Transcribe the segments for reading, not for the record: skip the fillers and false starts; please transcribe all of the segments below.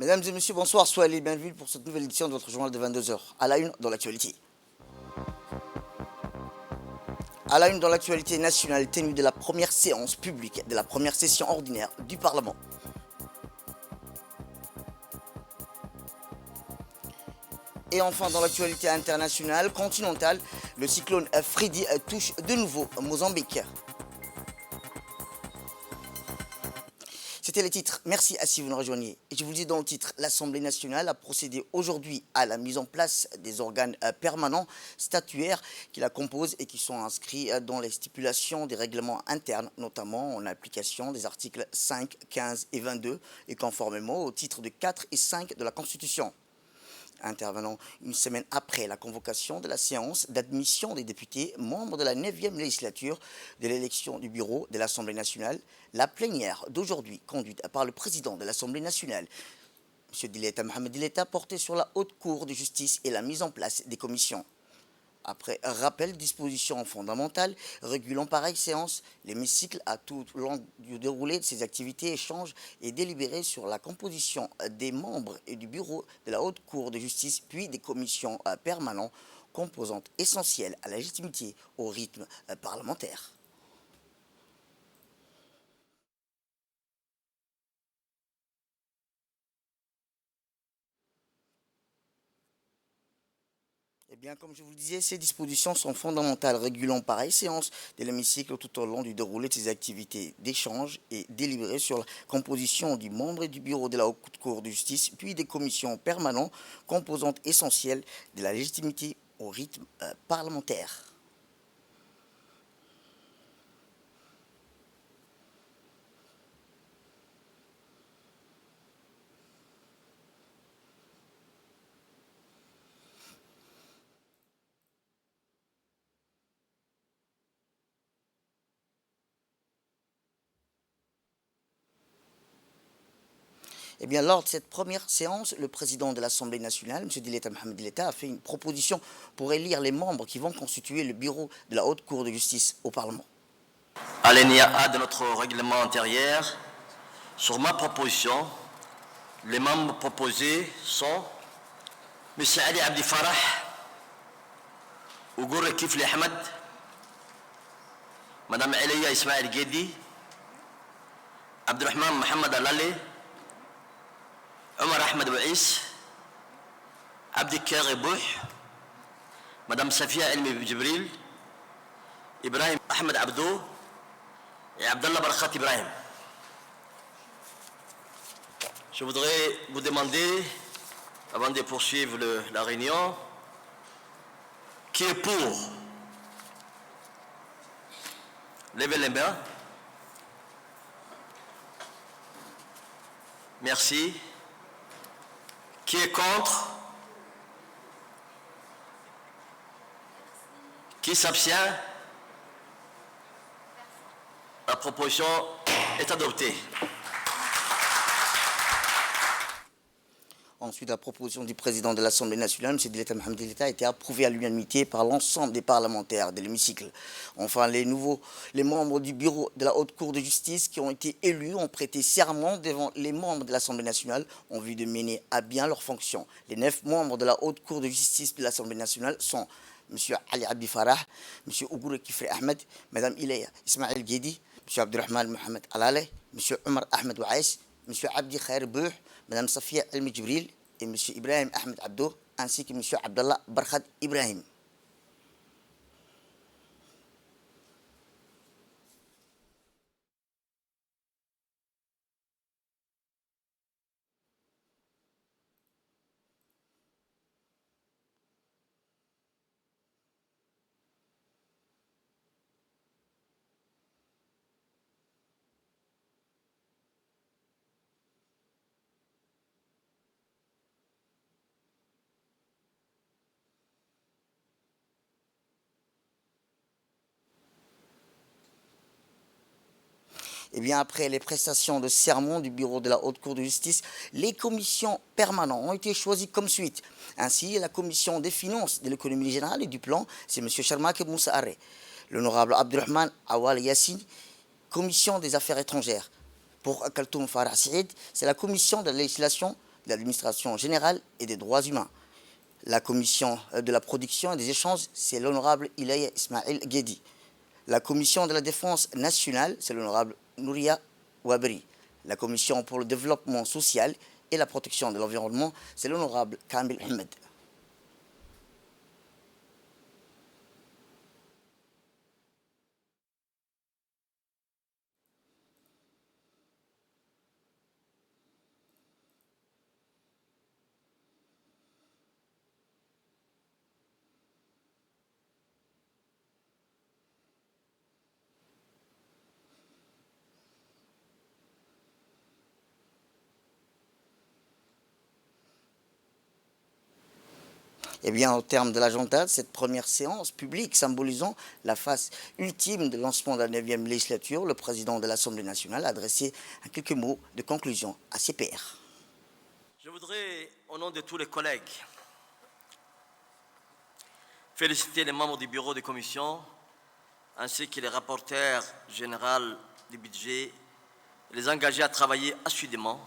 Mesdames et messieurs, bonsoir, soyez les bienvenus pour cette nouvelle édition de votre journal de 22 heures. À la une dans l'actualité. À la une dans l'actualité nationale, tenue de la première séance publique de la première session ordinaire du Parlement. Et enfin, dans l'actualité internationale continentale, le cyclone Freddy touche de nouveau Mozambique. C'était les titres. Merci à si vous nous rejoignez. Et je vous le dis dans le titre, l'Assemblée nationale a procédé aujourd'hui à la mise en place des organes permanents statuaires qui la composent et qui sont inscrits dans les stipulations des règlements internes, notamment en application des articles 5, 15 et 22 et conformément aux titres de 4 et 5 de la Constitution. Intervenant une semaine après la convocation de la séance d'admission des députés membres de la 9e législature de l'élection du bureau de l'Assemblée nationale, la plénière d'aujourd'hui, conduite par le président de l'Assemblée nationale, M. Dileta Mohamed Dileta, portait sur la haute cour de justice et la mise en place des commissions. Après rappel dispositions fondamentales régulant pareille séance, l'hémicycle a tout au long du déroulé de ses activités échange et délibéré sur la composition des membres et du bureau de la haute cour de justice, puis des commissions permanentes, composantes essentielles à la légitimité au rythme parlementaire. Eh bien, comme je vous le disais, ces dispositions sont fondamentales, régulant pareille séance de l'hémicycle tout au long du déroulé de ses activités d'échange et délibéré sur la composition du membre et du bureau de la haute cour de justice, puis des commissions permanentes, composantes essentielles de la légitimité au rythme parlementaire. Eh bien, lors de cette première séance, le président de l'Assemblée nationale, M. Dileta Mohamed Dileta, a fait une proposition pour élire les membres qui vont constituer le bureau de la haute cour de justice au Parlement. Alinéa A de notre règlement intérieur, sur ma proposition, les membres proposés sont M. Ali Abdi Farah, Ougour Kifli Ahmed, Mme Elia Ismaël Guedi, Abdurrahman Mohamed Alale, Omar Ahmed Bouis, Abdi Kari Bouh, Mme Safia Elmi Djibril, Ibrahim Ahmed Abdou et Abdallah Barkhat Ibrahim. Je voudrais vous demander, avant de poursuivre la réunion, qui est pour? Levez les mains. Merci. Qui est contre? Qui s'abstient? La proposition est adoptée. Ensuite, la proposition du président de l'Assemblée nationale, M. Dileta Mohamed Dileta, a été approuvée à l'unanimité par l'ensemble des parlementaires de l'hémicycle. Enfin, les membres du bureau de la haute cour de justice qui ont été élus ont prêté serment devant les membres de l'Assemblée nationale en vue de mener à bien leurs fonctions. Les 9 membres de la haute cour de justice de l'Assemblée nationale sont M. Ali Abdi Farah, M. Ougour Kifri Ahmed, Mme Ileya Ismaël Guedi, M. Abdurrahman Mohamed Alale, M. Omar Ahmed Bouis, M. Abdi Khair Bouh, Mme Safia Elmi Djibril et M. Ibrahim Ahmed Abdou, ainsi que M. Abdallah Barkhat Ibrahim. Eh bien, après les prestations de serment du bureau de la haute cour de justice, les commissions permanentes ont été choisies comme suite. Ainsi, la commission des finances, de l'économie générale et du plan, c'est M. Charmak Moussa Aré. L'honorable Abdurrahman Awal Yassine, commission des affaires étrangères. Pour Kaltoum Farah Saïd, c'est la commission de la législation de l'administration générale et des droits humains. La commission de la production et des échanges, c'est l'honorable Ilaya Ismail Guedi. La commission de la défense nationale, c'est l'honorable Nouria Wabri. La commission pour le développement social et la protection de l'environnement, c'est l'honorable Kamil Ahmed. Eh bien, au terme de l'agenda de cette première séance publique symbolisant la phase ultime de lancement de la 9e législature, le président de l'Assemblée nationale a adressé quelques mots de conclusion à ses pairs. Je voudrais, au nom de tous les collègues, féliciter les membres du bureau de commission ainsi que les rapporteurs généraux du budget et les engager à travailler assidûment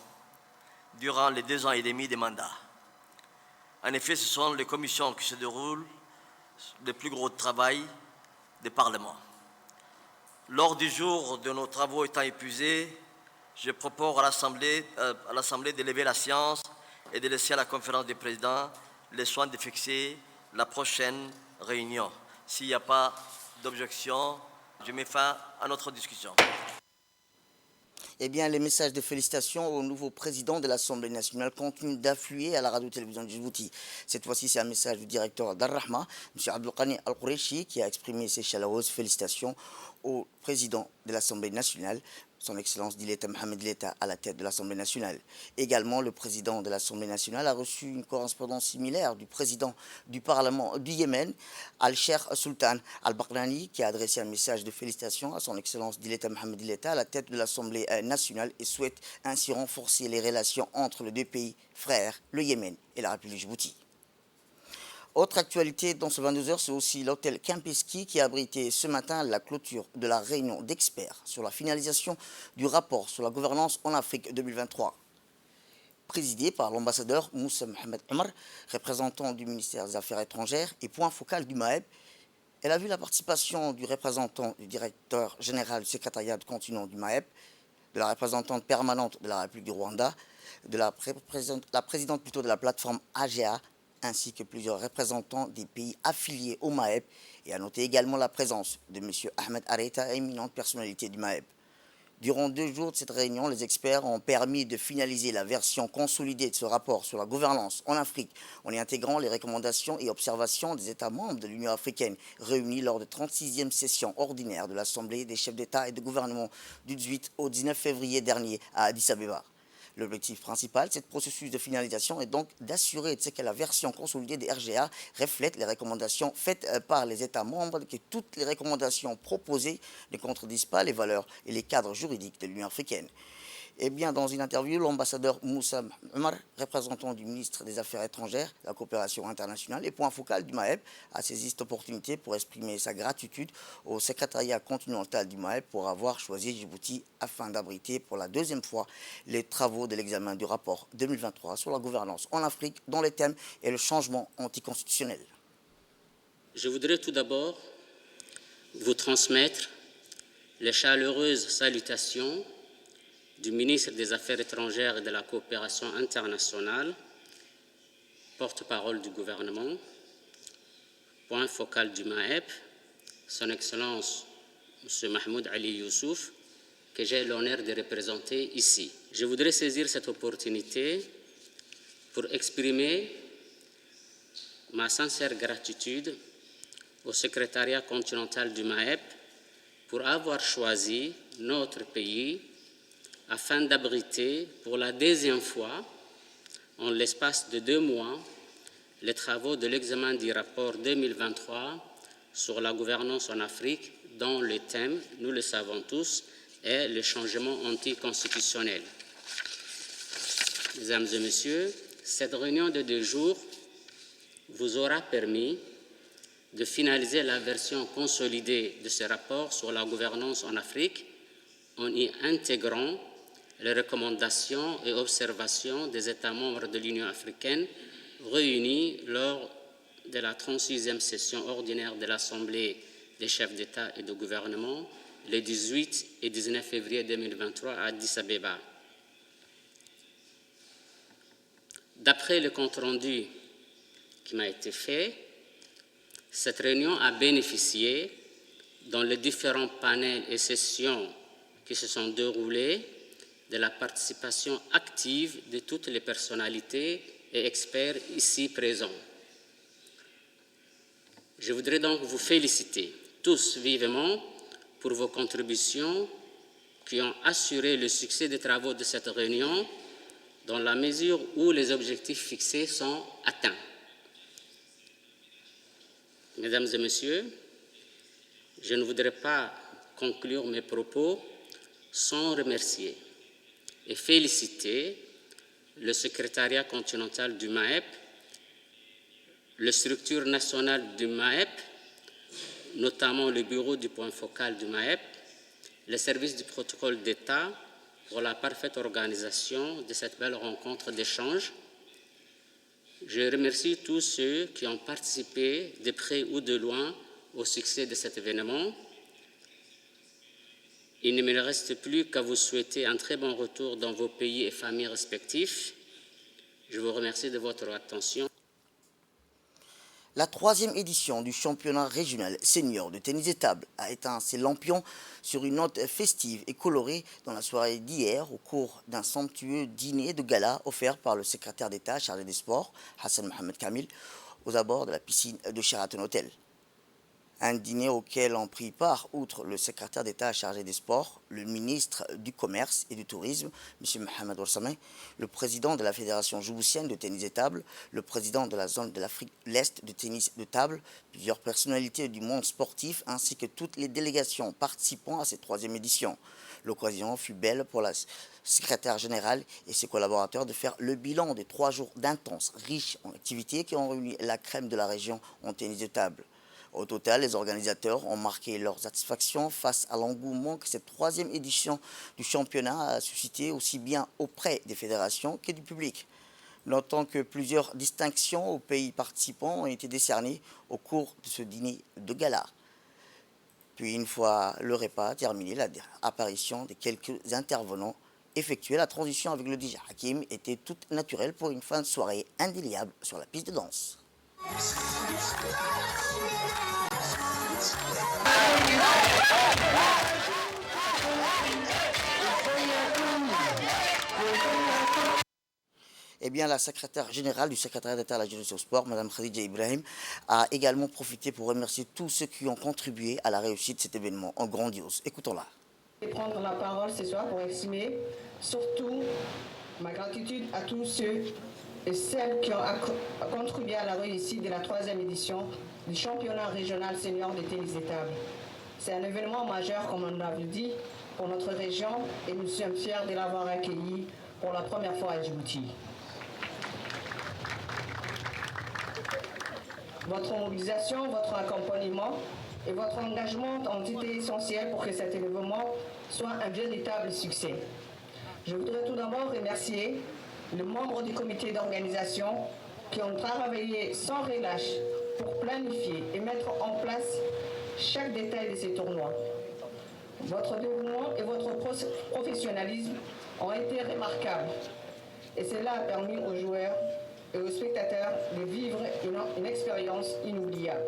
durant les 2 ans et demi de mandat. En effet, ce sont les commissions qui se déroulent le plus gros travail du Parlement. Lors du jour de nos travaux étant épuisés, je propose à l'Assemblée de lever la séance et de laisser à la conférence des présidents le soin de fixer la prochaine réunion. S'il n'y a pas d'objection, je mets fin à notre discussion. Eh bien, les messages de félicitations au nouveau président de l'Assemblée nationale continuent d'affluer à la radio-télévision de Djibouti. Cette fois-ci, c'est un message du directeur d'Al-Rahma, M. Abdelghani Al-Qourechi, qui a exprimé ses chaleureuses félicitations au président de l'Assemblée nationale, son Excellence Dileta Mohamed Leta, à la tête de l'Assemblée nationale. Également, le président de l'Assemblée nationale a reçu une correspondance similaire du président du Parlement du Yémen, Al-Sheikh Sultan Al-Bakrani, qui a adressé un message de félicitations à son Excellence Dileta Mohamed Leta, à la tête de l'Assemblée nationale, et souhaite ainsi renforcer les relations entre les deux pays frères, le Yémen et la République Djibouti. Autre actualité dans ce 22h, c'est aussi l'hôtel Kempinski qui a abrité ce matin la clôture de la réunion d'experts sur la finalisation du rapport sur la gouvernance en Afrique 2023. Présidé par l'ambassadeur Moussa Mohamed Omar, représentant du ministère des Affaires étrangères et point focal du MAEB, elle a vu la participation du représentant du directeur général du secrétariat de continent du MAEB, de la représentante permanente de la République du Rwanda, de la présidente plutôt de la plateforme AGA, ainsi que plusieurs représentants des pays affiliés au MAEB, et à noter également la présence de M. Ahmed Areta, éminente personnalité du MAEB. Durant 2 jours de cette réunion, les experts ont permis de finaliser la version consolidée de ce rapport sur la gouvernance en Afrique, en y intégrant les recommandations et observations des États membres de l'Union africaine, réunis lors de 36e session ordinaire de l'Assemblée des chefs d'État et de gouvernement du 18 au 19 février dernier à Addis Abeba. L'objectif principal de ce processus de finalisation est donc d'assurer que la version consolidée des RGA reflète les recommandations faites par les États membres, que toutes les recommandations proposées ne contredisent pas les valeurs et les cadres juridiques de l'Union africaine. Eh bien, dans une interview, l'ambassadeur Moussa Omar, représentant du ministre des Affaires étrangères, de la coopération internationale et point focal du MAEB, a saisi cette opportunité pour exprimer sa gratitude au secrétariat continental du MAEB pour avoir choisi Djibouti afin d'abriter pour la 2e fois les travaux de l'examen du rapport 2023 sur la gouvernance en Afrique dont le thème est le changement anticonstitutionnel. Je voudrais tout d'abord vous transmettre les chaleureuses salutations du ministre des Affaires étrangères et de la coopération internationale, porte-parole du gouvernement, point focal du MAEB, son Excellence M. Mahmoud Ali Youssouf, que j'ai l'honneur de représenter ici. Je voudrais saisir cette opportunité pour exprimer ma sincère gratitude au secrétariat continental du MAEB pour avoir choisi notre pays afin d'abriter pour la 2e fois, en l'espace de 2 mois, les travaux de l'examen du rapport 2023 sur la gouvernance en Afrique, dont le thème, nous le savons tous, est le changement anticonstitutionnel. Mesdames et messieurs, cette réunion de 2 jours vous aura permis de finaliser la version consolidée de ce rapport sur la gouvernance en Afrique en y intégrant les recommandations et observations des États membres de l'Union africaine réunis lors de la 36e session ordinaire de l'Assemblée des chefs d'État et de gouvernement les 18 et 19 février 2023 à Addis Abeba. D'après le compte-rendu qui m'a été fait, cette réunion a bénéficié, dans les différents panels et sessions qui se sont déroulés, de la participation active de toutes les personnalités et experts ici présents. Je voudrais donc vous féliciter tous vivement pour vos contributions qui ont assuré le succès des travaux de cette réunion dans la mesure où les objectifs fixés sont atteints. Mesdames et messieurs, je ne voudrais pas conclure mes propos sans remercier et féliciter le secrétariat continental du MAEP, les structures nationales du MAEP, notamment le bureau du point focal du MAEP, les services du protocole d'État pour la parfaite organisation de cette belle rencontre d'échange. Je remercie tous ceux qui ont participé de près ou de loin au succès de cet événement. Il ne me reste plus qu'à vous souhaiter un très bon retour dans vos pays et familles respectifs. Je vous remercie de votre attention. La 3e édition du championnat régional senior de tennis de table a éteint ses lampions sur une note festive et colorée dans la soirée d'hier au cours d'un somptueux dîner de gala offert par le secrétaire d'État chargé des sports, Hassan Mohamed Kamil, aux abords de la piscine de Sheraton Hotel. Un dîner auquel ont pris part, outre le secrétaire d'État chargé des sports, le ministre du Commerce et du Tourisme, M. Mohamed Ouarsame, le président de la Fédération djiboutienne de tennis de table, le président de la zone de l'Afrique de l'Est de tennis de table, plusieurs personnalités du monde sportif ainsi que toutes les délégations participant à cette 3e édition. L'occasion fut belle pour la secrétaire générale et ses collaborateurs de faire le bilan des 3 jours d'intenses, riches en activités qui ont réuni la crème de la région en tennis de table. Au total, les organisateurs ont marqué leur satisfaction face à l'engouement que cette 3e édition du championnat a suscité aussi bien auprès des fédérations que du public. Notons que plusieurs distinctions aux pays participants ont été décernées au cours de ce dîner de gala. Puis, une fois le repas terminé, l'apparition de quelques intervenants effectuée, la transition avec le DJ Hakim était toute naturelle pour une fin de soirée indéliable sur la piste de danse. Eh bien, la secrétaire générale du secrétariat d'État à la jeunesse et au sport, Mme Khadija Ibrahim, a également profité pour remercier tous ceux qui ont contribué à la réussite de cet événement en grandiose. Écoutons-la. Je vais prendre la parole ce soir pour exprimer surtout ma gratitude à tous ceux et celles qui ont contribué à la réussite de la 3e édition du championnat régional senior de tennis de table. C'est un événement majeur, comme on l'a dit, pour notre région et nous sommes fiers de l'avoir accueilli pour la première fois à Djibouti. Votre mobilisation, votre accompagnement et votre engagement ont été essentiels pour que cet événement soit un véritable succès. Je voudrais tout d'abord remercier les membres du comité d'organisation qui ont travaillé sans relâche pour planifier et mettre en place chaque détail de ces tournois. Votre dévouement et votre professionnalisme ont été remarquables et cela a permis aux joueurs et aux spectateurs de vivre une expérience inoubliable.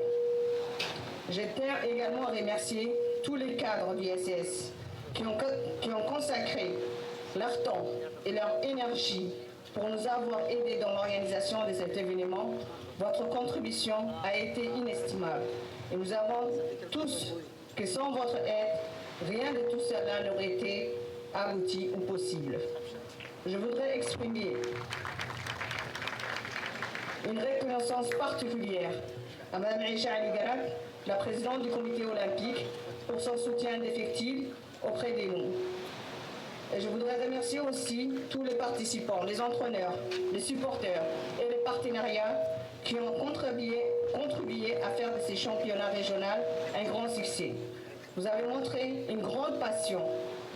Je tiens également à remercier tous les cadres du SS qui ont consacré leur temps et leur énergie pour nous avoir aidés dans l'organisation de cet événement. Votre contribution a été inestimable et nous avons tous que sans votre aide, rien de tout cela n'aurait été abouti ou possible. Je voudrais exprimer une reconnaissance particulière à Mme Aïcha Ali Garak, la présidente du comité olympique, pour son soutien indéfectible auprès de nous. Et je voudrais remercier aussi tous les participants, les entraîneurs, les supporters et les partenariats qui ont contribué à faire de ces championnats régionaux un grand succès. Vous avez montré une grande passion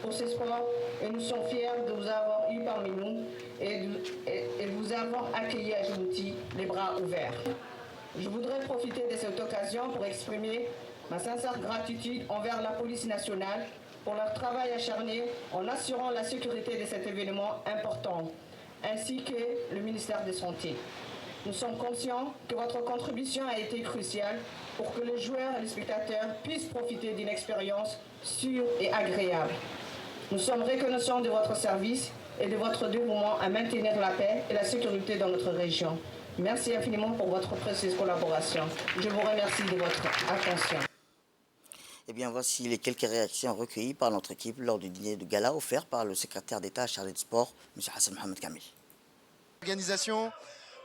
pour ce sport et nous sommes fiers de vous avoir eu parmi nous et de vous avoir accueilli à Djibouti les bras ouverts. Je voudrais profiter de cette occasion pour exprimer ma sincère gratitude envers la police nationale pour leur travail acharné en assurant la sécurité de cet événement important, ainsi que le ministère de Santé. Nous sommes conscients que votre contribution a été cruciale pour que les joueurs et les spectateurs puissent profiter d'une expérience sûre et agréable. Nous sommes reconnaissants de votre service et de votre dévouement à maintenir la paix et la sécurité dans notre région. Merci infiniment pour votre précieuse collaboration. Je vous remercie de votre attention. Eh bien, voici les quelques réactions recueillies par notre équipe lors du dîner de gala offert par le secrétaire d'État chargé de sport, M. Hassan Mohamed Kamil. Organisation,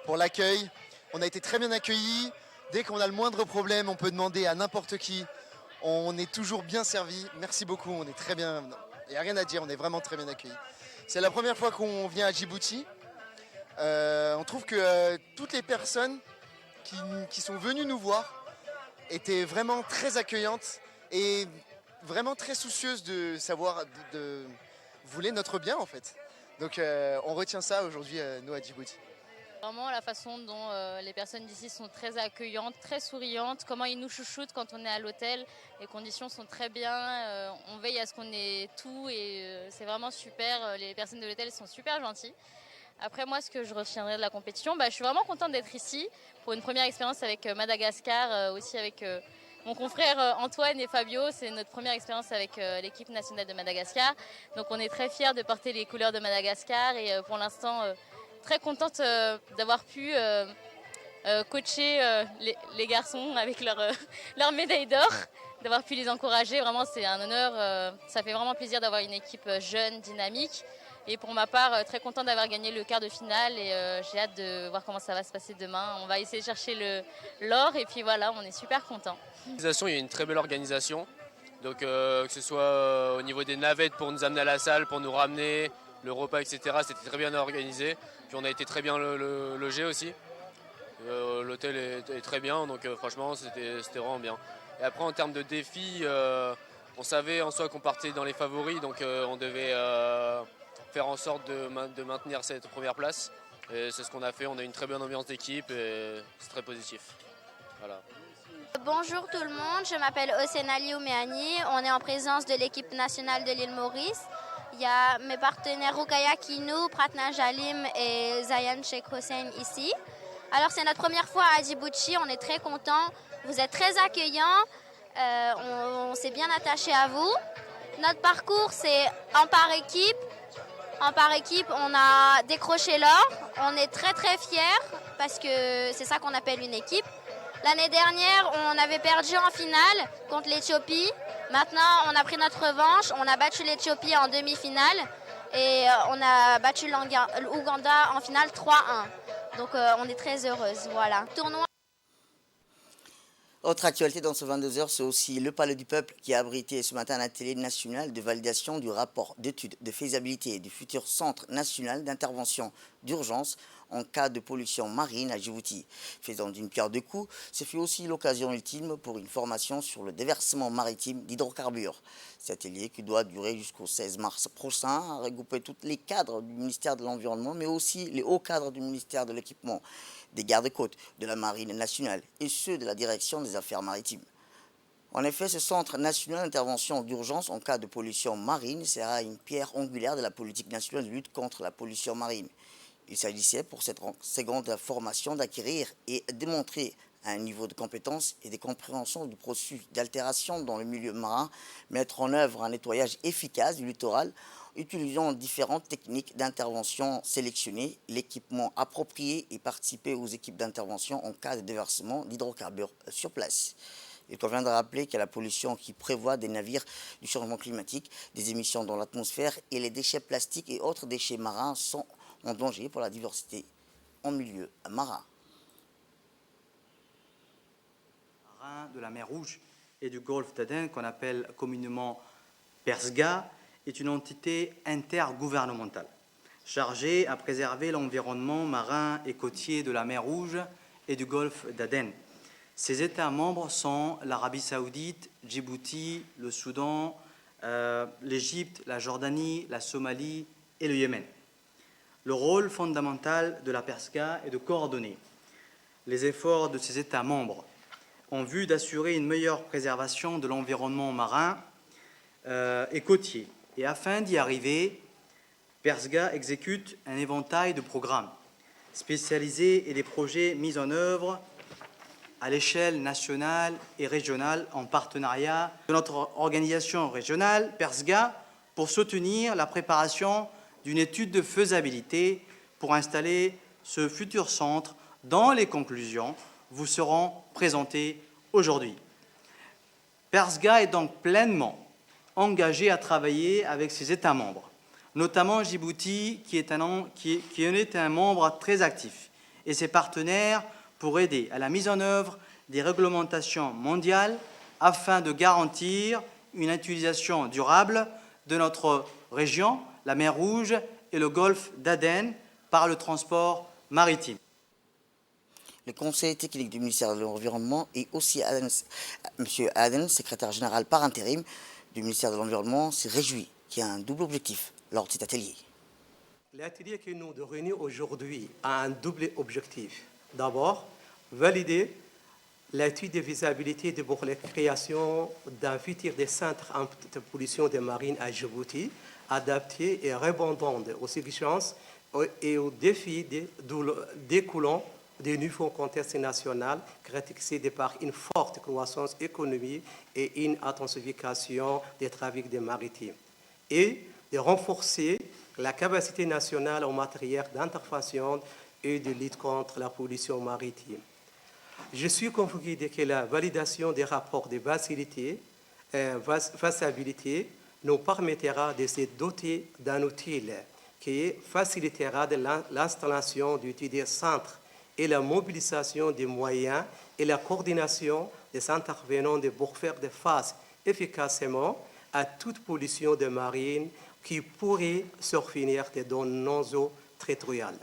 pour l'accueil, on a été très bien accueillis. Dès qu'on a le moindre problème, on peut demander à n'importe qui. On est toujours bien servi. Merci beaucoup, on est très bien. Il n'y a rien à dire, on est vraiment très bien accueillis. C'est la première fois qu'on vient à Djibouti. On trouve que toutes les personnes qui sont venues nous voir étaient vraiment très accueillantes et vraiment très soucieuses de savoir, voulaient notre bien en fait. Donc on retient ça aujourd'hui, nous à Djibouti. Vraiment la façon dont les personnes d'ici sont très accueillantes, très souriantes, comment ils nous chouchoutent quand on est à l'hôtel, les conditions sont très bien, on veille à ce qu'on ait tout et c'est vraiment super, les personnes de l'hôtel sont super gentilles. Après moi, ce que je retiendrai de la compétition, je suis vraiment contente d'être ici pour une première expérience avec Madagascar, aussi avec mon confrère Antoine et Fabio. C'est notre première expérience avec l'équipe nationale de Madagascar. Donc on est très fiers de porter les couleurs de Madagascar et pour l'instant très contente d'avoir pu coacher les garçons avec leur médaille d'or, d'avoir pu les encourager. Vraiment, c'est un honneur. Ça fait vraiment plaisir d'avoir une équipe jeune, dynamique. Et pour ma part, très contente d'avoir gagné le quart de finale et j'ai hâte de voir comment ça va se passer demain. On va essayer de chercher l'or et puis voilà, on est super contents. Il y a une très belle organisation, donc que ce soit au niveau des navettes pour nous amener à la salle, pour nous ramener, le repas, etc. C'était très bien organisé. Puis on a été très bien logés aussi. L'hôtel est très bien, donc franchement c'était vraiment bien. Et après en termes de défis, on savait en soi qu'on partait dans les favoris, donc on devait faire en sorte de maintenir cette première place. Et c'est ce qu'on a fait, on a une très bonne ambiance d'équipe et c'est très positif. Voilà. Bonjour tout le monde, je m'appelle Osenali Oumeani, on est en présence de l'équipe nationale de l'île Maurice. Il y a mes partenaires Rukaya Kinou, Pratna Jalim et Zayan Sheikh Hossein ici. Alors c'est notre première fois à Djibouti, on est très contents, vous êtes très accueillants, on s'est bien attaché à vous. Notre parcours c'est en par équipe. En par équipe, on a décroché l'or. On est très très fiers parce que c'est ça qu'on appelle une équipe. L'année dernière, on avait perdu en finale contre l'Éthiopie. Maintenant, on a pris notre revanche. On a battu l'Éthiopie en demi-finale et on a battu l'Ouganda en finale 3-1. Donc on est très heureuses. Voilà. Tournoi. Autre actualité dans ce 22h, c'est aussi le Palais du Peuple qui a abrité ce matin un atelier national de validation du rapport d'étude de faisabilité du futur Centre national d'intervention d'urgence en cas de pollution marine à Djibouti. Faisant d'une pierre deux coups, ce fut aussi l'occasion ultime pour une formation sur le déversement maritime d'hydrocarbures. Cet atelier, qui doit durer jusqu'au 16 mars prochain, a regroupé tous les cadres du ministère de l'Environnement, mais aussi les hauts cadres du ministère de l'Équipement, des gardes-côtes, de la Marine nationale et ceux de la Direction des Affaires maritimes. En effet, ce Centre national d'intervention d'urgence en cas de pollution marine sera une pierre angulaire de la politique nationale de lutte contre la pollution marine. Il s'agissait pour cette seconde formation d'acquérir et démontrer un niveau de compétence et de compréhension du processus d'altération dans le milieu marin, mettre en œuvre un nettoyage efficace du littoral, utilisant différentes techniques d'intervention sélectionnées, l'équipement approprié et participer aux équipes d'intervention en cas de déversement d'hydrocarbures sur place. Il convient de rappeler que la pollution qui prévoit des navires du changement climatique, des émissions dans l'atmosphère et les déchets plastiques et autres déchets marins sont en danger pour la diversité en milieu marin. De la mer Rouge et du golfe d'Aden, qu'on appelle communément PERSGA, est une entité intergouvernementale chargée à préserver l'environnement marin et côtier de la mer Rouge et du golfe d'Aden. Ses États membres sont l'Arabie Saoudite, Djibouti, le Soudan, l'Égypte, la Jordanie, la Somalie et le Yémen. Le rôle fondamental de la PERSGA est de coordonner les efforts de ses États membres en vue d'assurer une meilleure préservation de l'environnement marin et côtier. Et afin d'y arriver, PERSGA exécute un éventail de programmes spécialisés et des projets mis en œuvre à l'échelle nationale et régionale en partenariat de notre organisation régionale, PERSGA, pour soutenir la préparation d'une étude de faisabilité pour installer ce futur centre dont les conclusions vous seront présentées aujourd'hui. PERSGA est donc pleinement engagé à travailler avec ses États membres, notamment Djibouti, qui en est un membre très actif, et ses partenaires pour aider à la mise en œuvre des réglementations mondiales afin de garantir une utilisation durable de notre région, la mer Rouge et le golfe d'Aden, par le transport maritime. Le conseil technique du ministère de l'Environnement et aussi M. Aden, secrétaire général par intérim du ministère de l'Environnement, s'est réjoui qu'il y a un double objectif lors de cet atelier. L'atelier que nous réunissons aujourd'hui a un double objectif. D'abord, valider l'étude de faisabilité pour la création d'un futur des centres anti-pollution des marines à Djibouti, adapté et répondant aux exigences et aux défis découlant des nouveaux contextes nationaux caractérisés par une forte croissance économique et une intensification des trafics des maritimes, et de renforcer la capacité nationale en matière d'intervention et de lutte contre la pollution maritime. Je suis convaincu que la validation des rapports de faisabilité nous permettra de se doter d'un outil qui facilitera l'installation des centres et la mobilisation des moyens et la coordination des intervenants pour faire face efficacement à toute pollution de marine qui pourrait survenir dans nos eaux territoriales.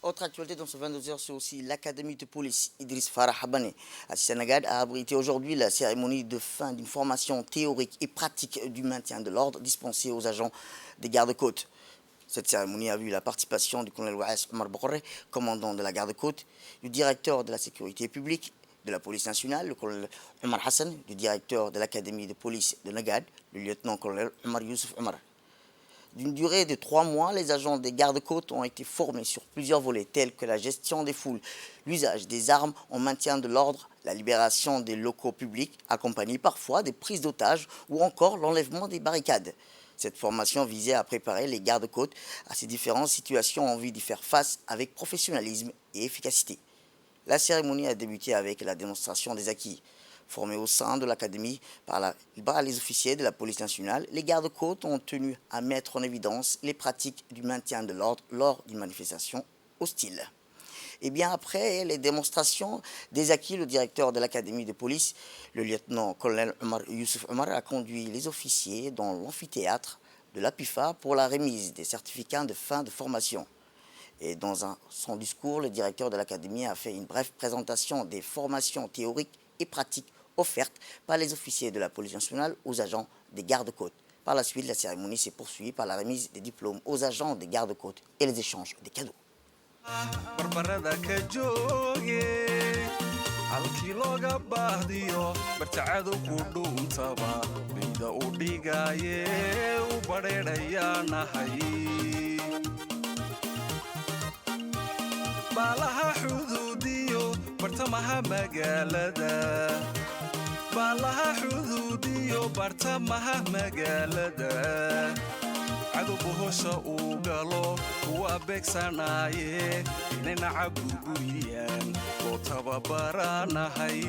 Autre actualité dans ce 22h, c'est aussi l'Académie de police Idriss Farah Habane à Sénégal a abrité aujourd'hui la cérémonie de fin d'une formation théorique et pratique du maintien de l'ordre dispensée aux agents des gardes-côtes. Cette cérémonie a vu la participation du colonel Waes Omar Bokoré, commandant de la garde-côte, du directeur de la sécurité publique de la police nationale, le colonel Omar Hassan, du directeur de l'Académie de police de Nagad, le lieutenant-colonel Omar Youssouf Omar. D'une durée de 3 mois, les agents des gardes-côtes ont été formés sur plusieurs volets tels que la gestion des foules, l'usage des armes en maintien de l'ordre, la libération des locaux publics, accompagnée parfois des prises d'otages ou encore l'enlèvement des barricades. Cette formation visait à préparer les gardes-côtes à ces différentes situations en vue d'y faire face avec professionnalisme et efficacité. La cérémonie a débuté avec la démonstration des acquis. Formés au sein de l'Académie par les officiers de la police nationale, les gardes-côtes ont tenu à mettre en évidence les pratiques du maintien de l'ordre lors d'une manifestation hostile. Et bien après les démonstrations des acquis, le directeur de l'Académie de police, le lieutenant-colonel Omar Youssouf Omar, a conduit les officiers dans l'amphithéâtre de l'APIFA pour la remise des certificats de fin de formation. Et dans son discours, le directeur de l'Académie a fait une brève présentation des formations théoriques et pratiques offertes par les officiers de la police nationale aux agents des gardes-côtes. Par la suite, la cérémonie s'est poursuivie par la remise des diplômes aux agents des gardes-côtes et les échanges des cadeaux. bartamaha magaalada cadowga hoosha uu galo kuwa beegsanaye inayna caburburiyaan oo tababaranahay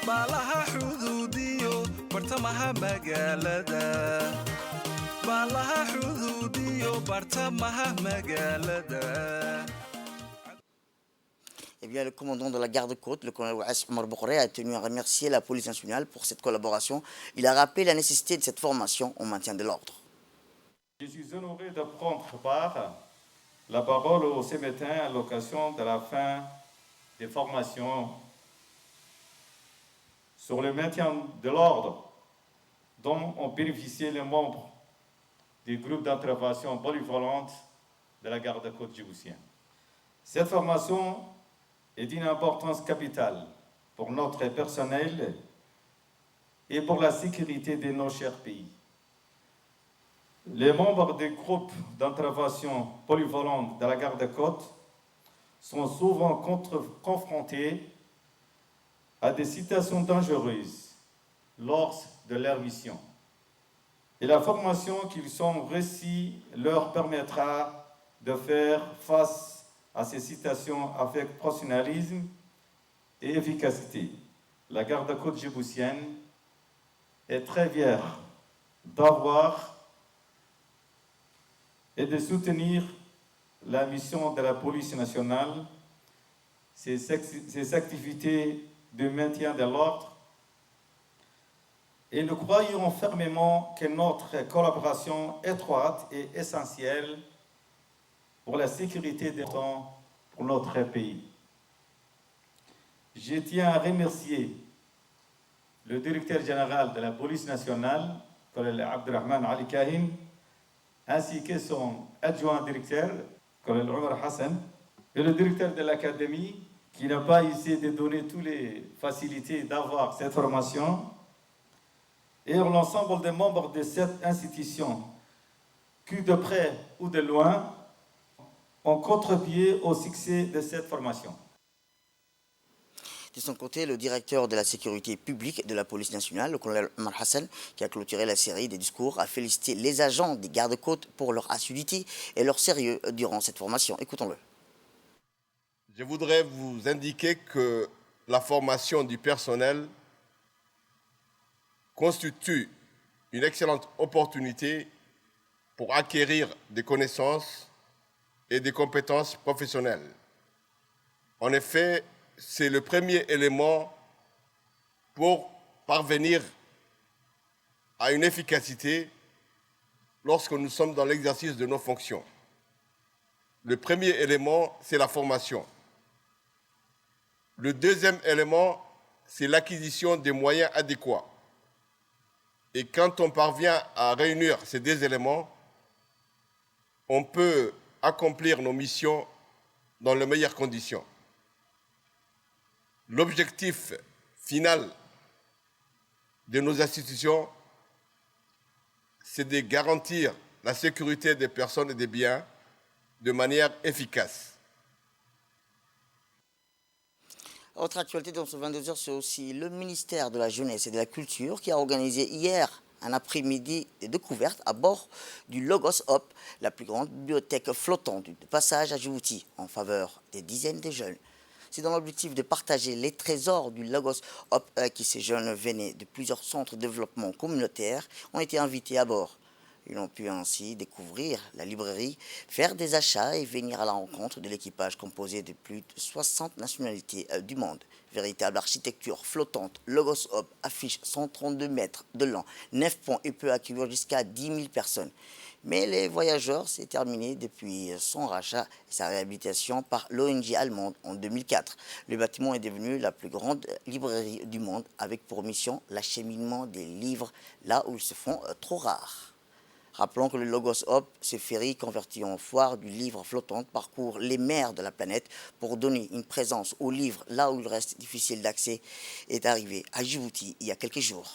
baalaha xuduudiyo bartamaha magaalada baalaha xuduudiyo bartamaha magaalada. Eh bien, le commandant de la garde-côte, le colonel Waes Omar Bokoré, a tenu à remercier la police nationale pour cette collaboration. Il a rappelé la nécessité de cette formation en maintien de l'ordre. Je suis honoré de prendre part la parole ce matin à l'occasion de la fin des formations sur le maintien de l'ordre dont ont bénéficié les membres du groupe d'intervention polyvalente de la garde-côte djiboutienne. Cette formation est d'une importance capitale pour notre personnel et pour la sécurité de nos chers pays. Les membres des groupes d'intervention polyvalente de la garde-côte sont souvent confrontés à des situations dangereuses lors de leur mission. Et la formation qu'ils ont reçue leur permettra de faire face à ces situations avec professionnalisme et efficacité. La garde-côte djiboutienne est très fière d'avoir et de soutenir la mission de la police nationale, ses activités de maintien de l'ordre, et nous croyons fermement que notre collaboration étroite est essentielle pour la sécurité des gens pour notre pays. Je tiens à remercier le directeur général de la police nationale, colonel Abdelrahman Ali Kahin, ainsi que son adjoint directeur, colonel Omar Hassan, et le directeur de l'académie, qui n'a pas essayé de donner toutes les facilités d'avoir cette formation, et l'ensemble des membres de cette institution, qui de près ou de loin ont contribué au succès de cette formation. De son côté, le directeur de la sécurité publique de la police nationale, le colonel Omar Hassan, qui a clôturé la série des discours, a félicité les agents des gardes-côtes pour leur assiduité et leur sérieux durant cette formation. Écoutons-le. Je voudrais vous indiquer que la formation du personnel constitue une excellente opportunité pour acquérir des connaissances et des compétences professionnelles. En effet, c'est le premier élément pour parvenir à une efficacité lorsque nous sommes dans l'exercice de nos fonctions. Le premier élément, c'est la formation. Le deuxième élément, c'est l'acquisition des moyens adéquats. Et quand on parvient à réunir ces deux éléments, on peut accomplir nos missions dans les meilleures conditions. L'objectif final de nos institutions, c'est de garantir la sécurité des personnes et des biens de manière efficace. Autre actualité dans ce 22h, c'est aussi le ministère de la Jeunesse et de la Culture qui a organisé hier un après-midi de découverte à bord du Logos Hop, la plus grande bibliothèque flottante de passage à Djibouti, en faveur des dizaines de jeunes. C'est dans l'objectif de partager les trésors du Logos Hop que ces jeunes venaient de plusieurs centres de développement communautaire ont été invités à bord. Ils ont pu ainsi découvrir la librairie, faire des achats et venir à la rencontre de l'équipage composé de plus de 60 nationalités du monde. Véritable architecture flottante, Logos Hop affiche 132 mètres de long, 9 ponts et peut accueillir jusqu'à 10 000 personnes. Mais les voyageurs, c'est terminé depuis son rachat et sa réhabilitation par l'ONG allemande en 2004. Le bâtiment est devenu la plus grande librairie du monde avec pour mission l'acheminement des livres là où ils se font trop rares. Rappelons que le Logos Hop, ce ferry converti en foire du livre flottante, parcourt les mers de la planète pour donner une présence aux livres là où il reste difficile d'accès, est arrivé à Djibouti il y a quelques jours.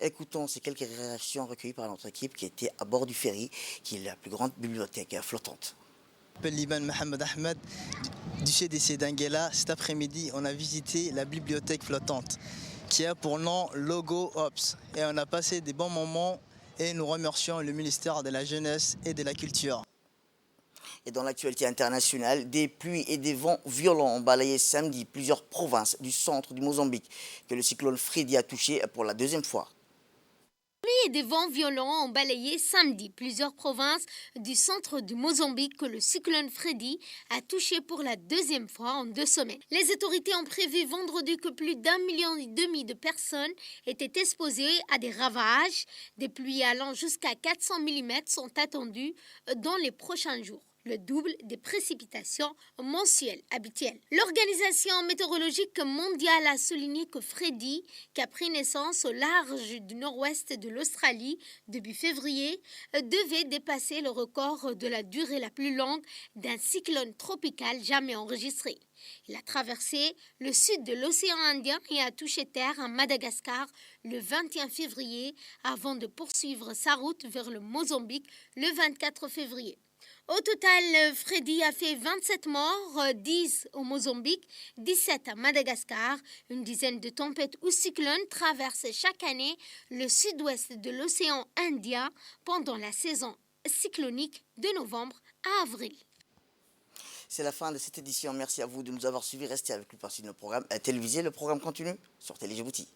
Écoutons ces quelques réactions recueillies par notre équipe qui était à bord du ferry, qui est la plus grande bibliothèque flottante. Je m'appelle Liban Mohamed Ahmed. du CDC d'Anguilla, cet après-midi, on a visité la bibliothèque flottante qui a pour nom Logo Ops. Et on a passé des bons moments et nous remercions le ministère de la Jeunesse et de la Culture. Et dans l'actualité internationale, des pluies et des vents violents ont balayé samedi plusieurs provinces du centre du Mozambique que le cyclone Freddy a touché pour la deuxième fois. Pluie et des vents violents ont balayé samedi plusieurs provinces du centre du Mozambique que le cyclone Freddy a touché pour la deuxième fois en 2 semaines. Les autorités ont prévu vendredi que plus d'1,5 million de personnes étaient exposées à des ravages. Des pluies allant jusqu'à 400 mm sont attendues dans les prochains jours, le double des précipitations mensuelles habituelles. L'Organisation météorologique mondiale a souligné que Freddy, qui a pris naissance au large du nord-ouest de l'Australie début février, devait dépasser le record de la durée la plus longue d'un cyclone tropical jamais enregistré. Il a traversé le sud de l'océan Indien et a touché terre à Madagascar le 21 février avant de poursuivre sa route vers le Mozambique le 24 février. Au total, Freddy a fait 27 morts, 10 au Mozambique, 17 à Madagascar. Une dizaine de tempêtes ou cyclones traversent chaque année le sud-ouest de l'océan Indien pendant la saison cyclonique de novembre à avril. C'est la fin de cette édition. Merci à vous de nous avoir suivis. Restez avec une partie de nos programmes télévisés. Le programme continue sur Télé Djibouti.